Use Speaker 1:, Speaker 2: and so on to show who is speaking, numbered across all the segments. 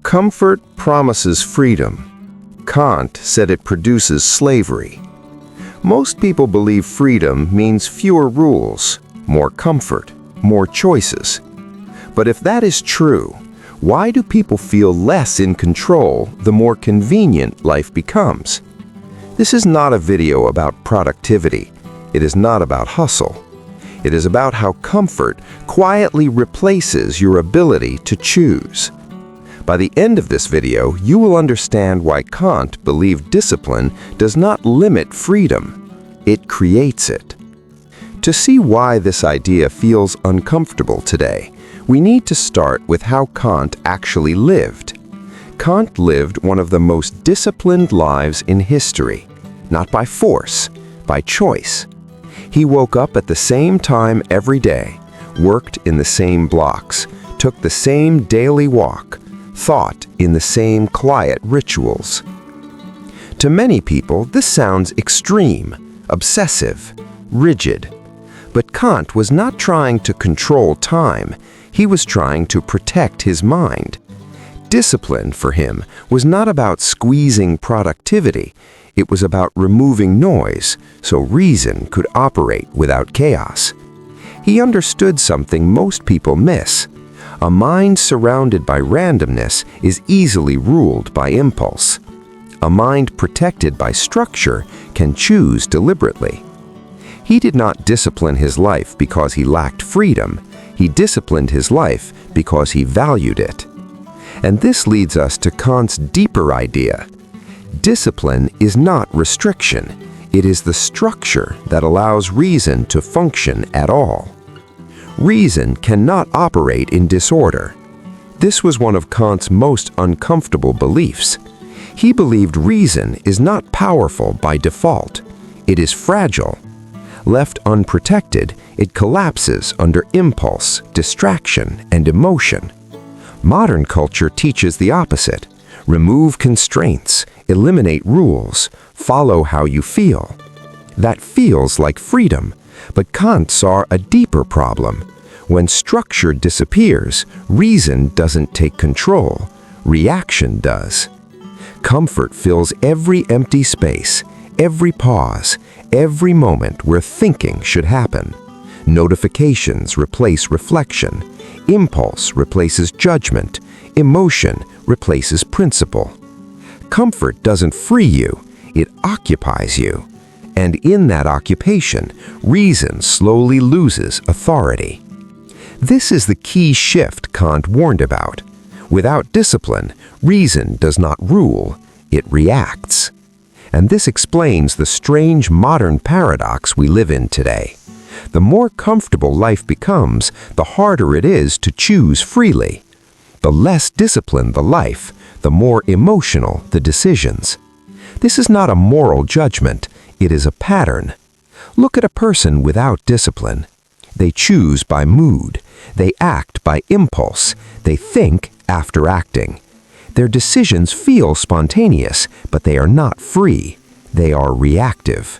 Speaker 1: Comfort promises freedom. Kant said it produces slavery. Most people believe freedom means fewer rules, more comfort, more choices. But if that is true, why do people feel less in control the more convenient life becomes? This is not a video about productivity. It is not about hustle. It is about how comfort quietly replaces your ability to choose. By the end of this video, you will understand why Kant believed discipline does not limit freedom. It creates it. To see why this idea feels uncomfortable today, we need to start with how Kant actually lived. Kant lived one of the most disciplined lives in history, not by force, by choice. He woke up at the same time every day, worked in the same blocks, took the same daily walk, thought in the same quiet rituals. To many people, this sounds extreme, obsessive, rigid. But Kant was not trying to control time. He was trying to protect his mind. Discipline, for him, was not about squeezing productivity. It was about removing noise so reason could operate without chaos. He understood something most people miss. A mind surrounded by randomness is easily ruled by impulse. A mind protected by structure can choose deliberately. He did not discipline his life because he lacked freedom. He disciplined his life because he valued it. And this leads us to Kant's deeper idea. Discipline is not restriction. It is the structure that allows reason to function at all. Reason cannot operate in disorder. This was one of Kant's most uncomfortable beliefs. He believed reason is not powerful by default. It is fragile. Left unprotected, it collapses under impulse, distraction, and emotion. Modern culture teaches the opposite. Remove constraints, eliminate rules, follow how you feel. That feels like freedom, but Kant saw a deeper problem. When structure disappears, reason doesn't take control, reaction does. Comfort fills every empty space, every pause, every moment where thinking should happen. Notifications replace reflection. Impulse replaces judgment. Emotion replaces principle. Comfort doesn't free you, it occupies you. And in that occupation, reason slowly loses authority. This is the key shift Kant warned about. Without discipline, reason does not rule, it reacts. And this explains the strange modern paradox we live in today. The more comfortable life becomes, the harder it is to choose freely. The less disciplined the life, the more emotional the decisions. This is not a moral judgment, it is a pattern. Look at a person without discipline. They choose by mood, they act by impulse, they think after acting. Their decisions feel spontaneous, but they are not free. They are reactive.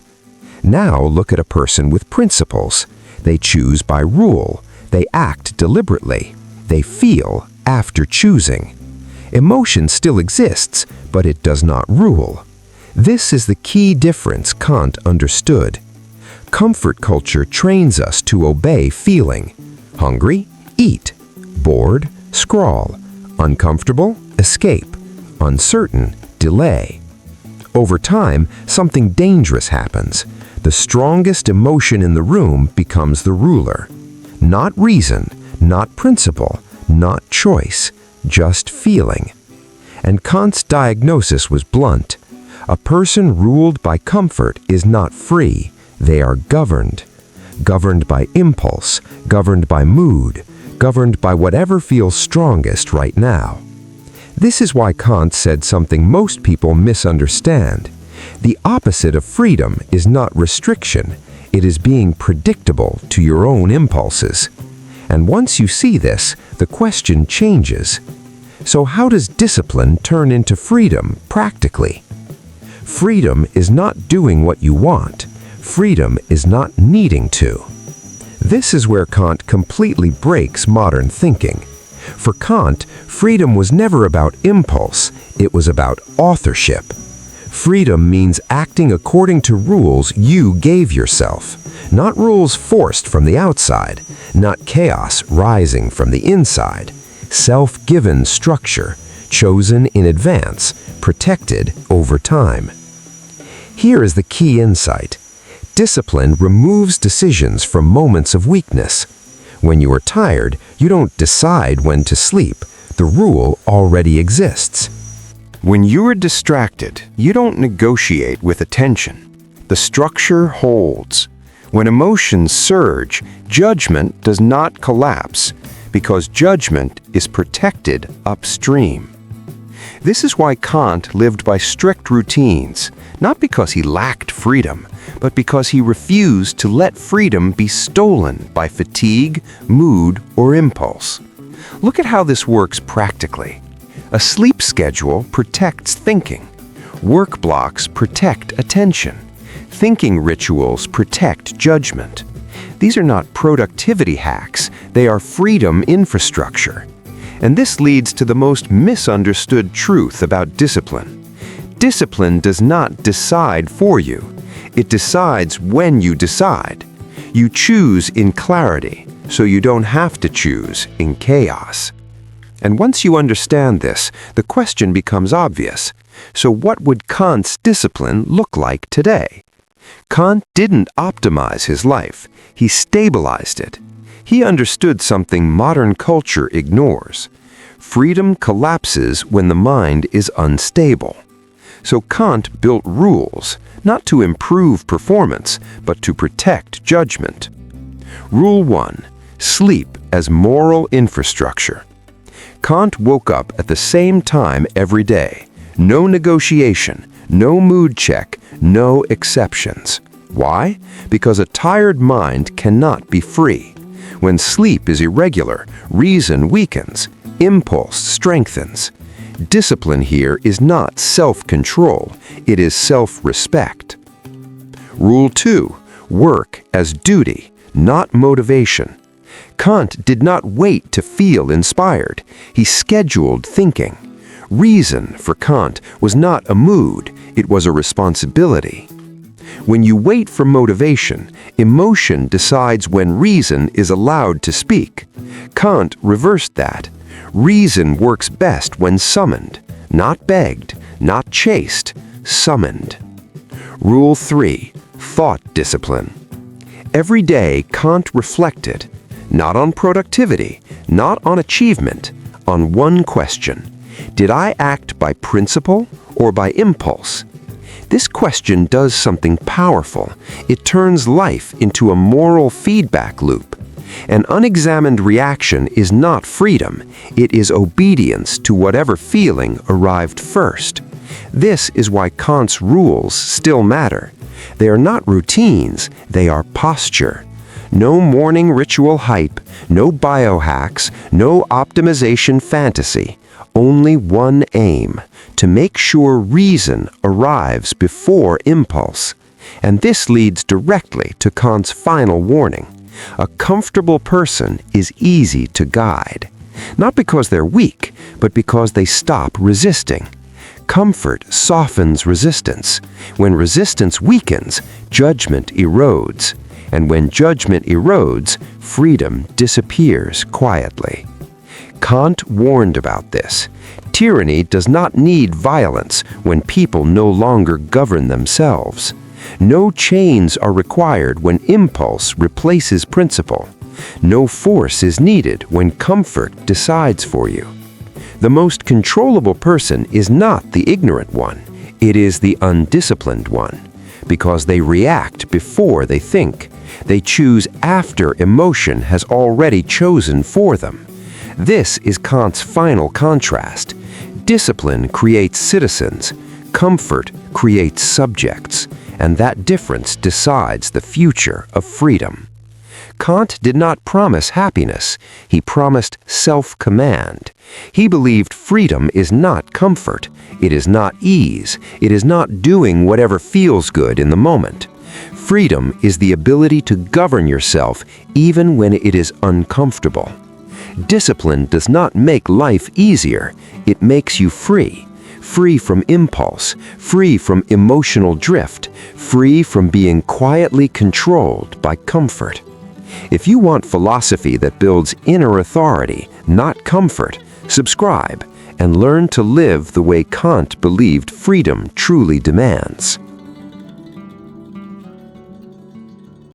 Speaker 1: Now look at a person with principles. They choose by rule. They act deliberately. They feel after choosing. Emotion still exists, but it does not rule. This is the key difference Kant understood. Comfort culture trains us to obey feeling. Hungry? Eat. Bored? Scroll. Uncomfortable? Escape. Uncertain? Delay. Over time, something dangerous happens. The strongest emotion in the room becomes the ruler. Not reason, not principle, not choice, just feeling. And Kant's diagnosis was blunt. A person ruled by comfort is not free. They are governed. Governed by impulse, governed by mood, governed by whatever feels strongest right now. This is why Kant said something most people misunderstand. The opposite of freedom is not restriction. It is being predictable to your own impulses. And once you see this, the question changes. So how does discipline turn into freedom practically? Freedom is not doing what you want. Freedom is not needing to. This is where Kant completely breaks modern thinking. For Kant, freedom was never about impulse, it was about authorship. Freedom means acting according to rules you gave yourself, not rules forced from the outside, not chaos rising from the inside. Self-given structure, chosen in advance, protected over time. Here is the key insight. Discipline removes decisions from moments of weakness. When you are tired, you don't decide when to sleep. The rule already exists.
Speaker 2: When you are distracted, you don't negotiate with attention. The structure holds. When emotions surge, judgment does not collapse, because judgment is protected upstream. This is why Kant lived by strict routines, not because he lacked freedom, but because he refused to let freedom be stolen by fatigue, mood, or impulse. Look at how this works practically. A sleep schedule protects thinking. Work blocks protect attention. Thinking rituals protect judgment. These are not productivity hacks, they are freedom infrastructure. And this leads to the most misunderstood truth about discipline. Discipline does not decide for you. It decides when you decide. You choose in clarity, so you don't have to choose in chaos. And once you understand this, the question becomes obvious. So what would Kant's discipline look like today? Kant didn't optimize his life, he stabilized it. He understood something modern culture ignores. Freedom collapses when the mind is unstable. So Kant built rules, not to improve performance, but to protect judgment. Rule 1. Sleep as moral infrastructure. Kant woke up at the same time every day. No negotiation, no mood check, no exceptions. Why? Because a tired mind cannot be free. When sleep is irregular, reason weakens, impulse strengthens. Discipline here is not self-control, it is self-respect. Rule 2. Work as duty, not motivation. Kant did not wait to feel inspired. He scheduled thinking. Reason, for Kant, was not a mood, it was a responsibility. When you wait for motivation, emotion decides when reason is allowed to speak. Kant reversed that. Reason works best when summoned, not begged, not chased, summoned. Rule 3. Thought discipline. Every day, Kant reflected, not on productivity, not on achievement, on one question. Did I act by principle or by impulse? This question does something powerful. It turns life into a moral feedback loop. An unexamined reaction is not freedom, it is obedience to whatever feeling arrived first. This is why Kant's rules still matter. They are not routines, they are posture. No morning ritual hype, no biohacks, no optimization fantasy. Only one aim, to make sure reason arrives before impulse. And this leads directly to Kant's final warning. A comfortable person is easy to guide. Not because they're weak, but because they stop resisting. Comfort softens resistance. When resistance weakens, judgment erodes. And when judgment erodes, freedom disappears quietly. Kant warned about this. Tyranny does not need violence when people no longer govern themselves. No chains are required when impulse replaces principle. No force is needed when comfort decides for you. The most controllable person is not the ignorant one. It is the undisciplined one. Because they react before they think. They choose after emotion has already chosen for them. This is Kant's final contrast. Discipline creates citizens. Comfort creates subjects. And that difference decides the future of freedom. Kant did not promise happiness. He promised self-command. He believed freedom is not comfort. It is not ease. It is not doing whatever feels good in the moment. Freedom is the ability to govern yourself even when it is uncomfortable. Discipline does not make life easier, it makes you free. Free from impulse, free from emotional drift, free from being quietly controlled by comfort. If you want philosophy that builds inner authority, not comfort, subscribe and learn to live the way Kant believed freedom truly demands.